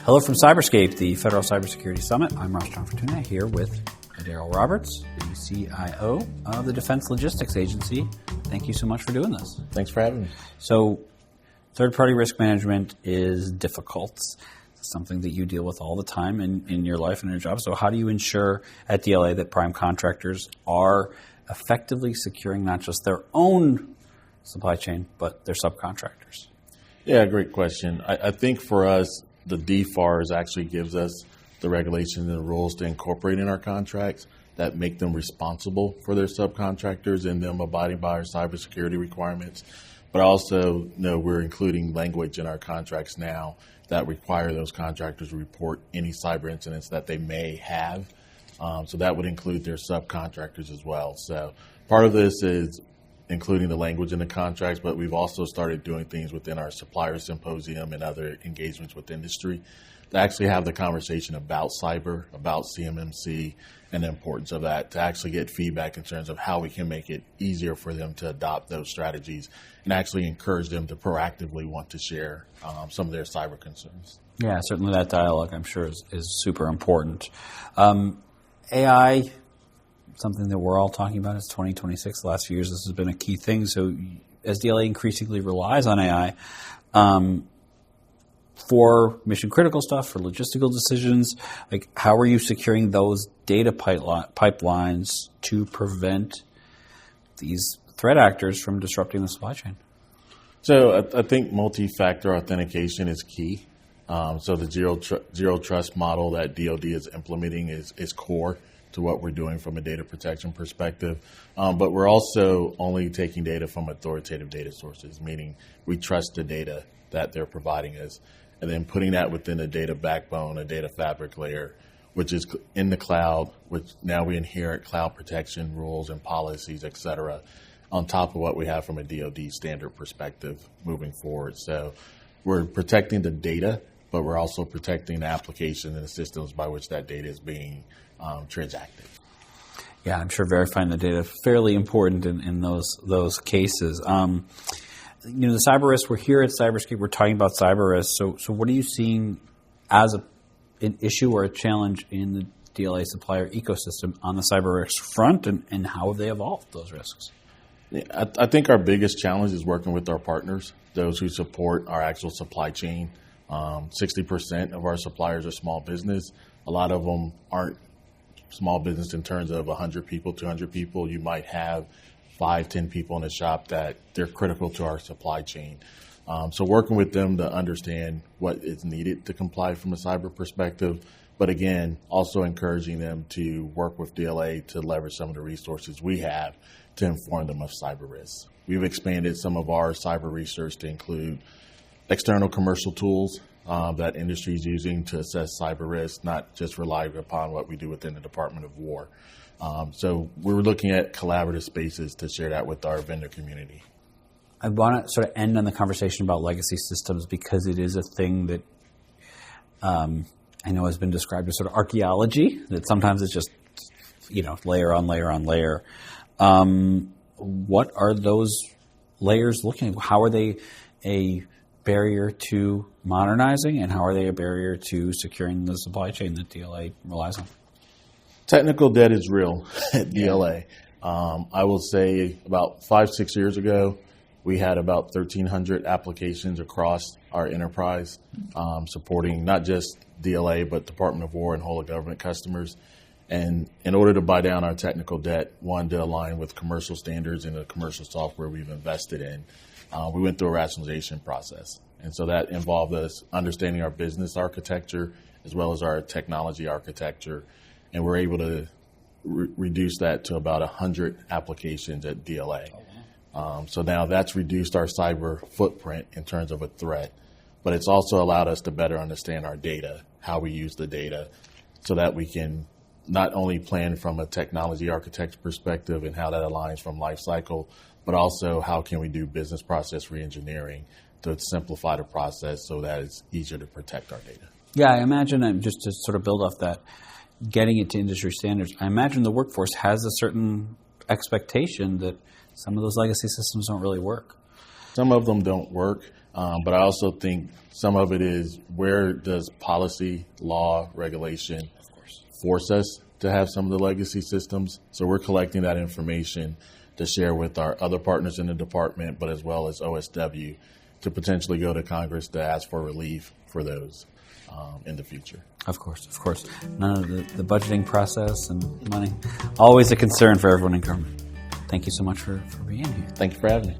Hello from CyberScape, the Federal Cybersecurity Summit. I'm Ross John Fortuna here with Adarryl Roberts, the CIO of the Defense Logistics Agency. Thank you so much for doing this. Thanks for having me. So, third-party risk management is difficult. It's something that you deal with all the time in your life and in your job. So how do you ensure at DLA that prime contractors are effectively securing not just their own supply chain, but their subcontractors? Yeah, great question. I think for us, the DFARS actually gives us the regulations and the rules to incorporate in our contracts that make them responsible for their subcontractors and them abiding by our cybersecurity requirements. But also, we're including language in our contracts now that require those contractors to report any cyber incidents that they may have. So that would include their subcontractors as well. So part of this is including the language in the contracts, but we've also started doing things within our supplier symposium and other engagements with industry to actually have the conversation about cyber, about CMMC, and the importance of that, to actually get feedback in terms of how we can make it easier for them to adopt those strategies and actually encourage them to proactively want to share some of their cyber concerns. Yeah, certainly that dialogue, I'm sure, is super important. AI, something that we're all talking about. It's 2026. The last few years, this has been a key thing. So as DLA increasingly relies on AI for mission-critical stuff, for logistical decisions, like how are you securing those data pipelines to prevent these threat actors from disrupting the supply chain? So I think multifactor authentication is key. So the zero trust model that DoD is implementing is core to what we're doing from a data protection perspective. But we're also only taking data from authoritative data sources, meaning we trust the data that they're providing us, and then putting that within a data backbone, a data fabric layer, which is in the cloud, which now we inherit cloud protection rules and policies, et cetera, on top of what we have from a DoD standard perspective moving forward. So we're protecting the data, but we're also protecting the application and the systems by which that data is being transacted. Yeah, I'm sure verifying the data is fairly important in those cases. The cyber risk, we're here at CyberScape, we're talking about cyber risk. So what are you seeing as an issue or a challenge in the DLA supplier ecosystem on the cyber risk front, and how have they evolved, those risks? Yeah, I think our biggest challenge is working with our partners, those who support our actual supply chain. 60% of our suppliers are small business. A lot of them aren't small business in terms of 100 people, 200 people. You might have 5, 10 people in a shop that they're critical to our supply chain. So working with them to understand what is needed to comply from a cyber perspective, but again, also encouraging them to work with DLA to leverage some of the resources we have to inform them of cyber risks. We've expanded some of our cyber research to include external commercial tools that industry is using to assess cyber risk, not just relying upon what we do within the Department of War. So we're looking at collaborative spaces to share that with our vendor community. I want to sort of end on the conversation about legacy systems because it is a thing that I know has been described as sort of archaeology, that sometimes it's just, layer on layer on layer. What are those layers looking like? How are they a barrier to modernizing, and how are they a barrier to securing the supply chain that DLA relies on? Technical debt is real at DLA. I will say about 5-6 years ago, we had about 1,300 applications across our enterprise supporting not just DLA, but Department of War and whole of government customers. And in order to buy down our technical debt, one, to align with commercial standards and the commercial software we've invested in, we went through a rationalization process. And so that involved us understanding our business architecture as well as our technology architecture. And we're able to reduce that to about 100 applications at DLA. So now that's reduced our cyber footprint in terms of a threat, but it's also allowed us to better understand our data, how we use the data, so that we can not only plan from a technology architecture perspective and how that aligns from life cycle, but also how can we do business process reengineering to simplify the process so that it's easier to protect our data. Yeah, I imagine, just to sort of build off that, getting it to industry standards, I imagine the workforce has a certain expectation that some of those legacy systems don't really work. Some of them don't work. But I also think some of it is, where does policy, law, regulation force us to have some of the legacy systems? So we're collecting that information to share with our other partners in the department, but as well as OSW, to potentially go to Congress to ask for relief for those in the future. Of course. None of the budgeting process and money, always a concern for everyone in government. Thank you so much for being here. Thank you for having me.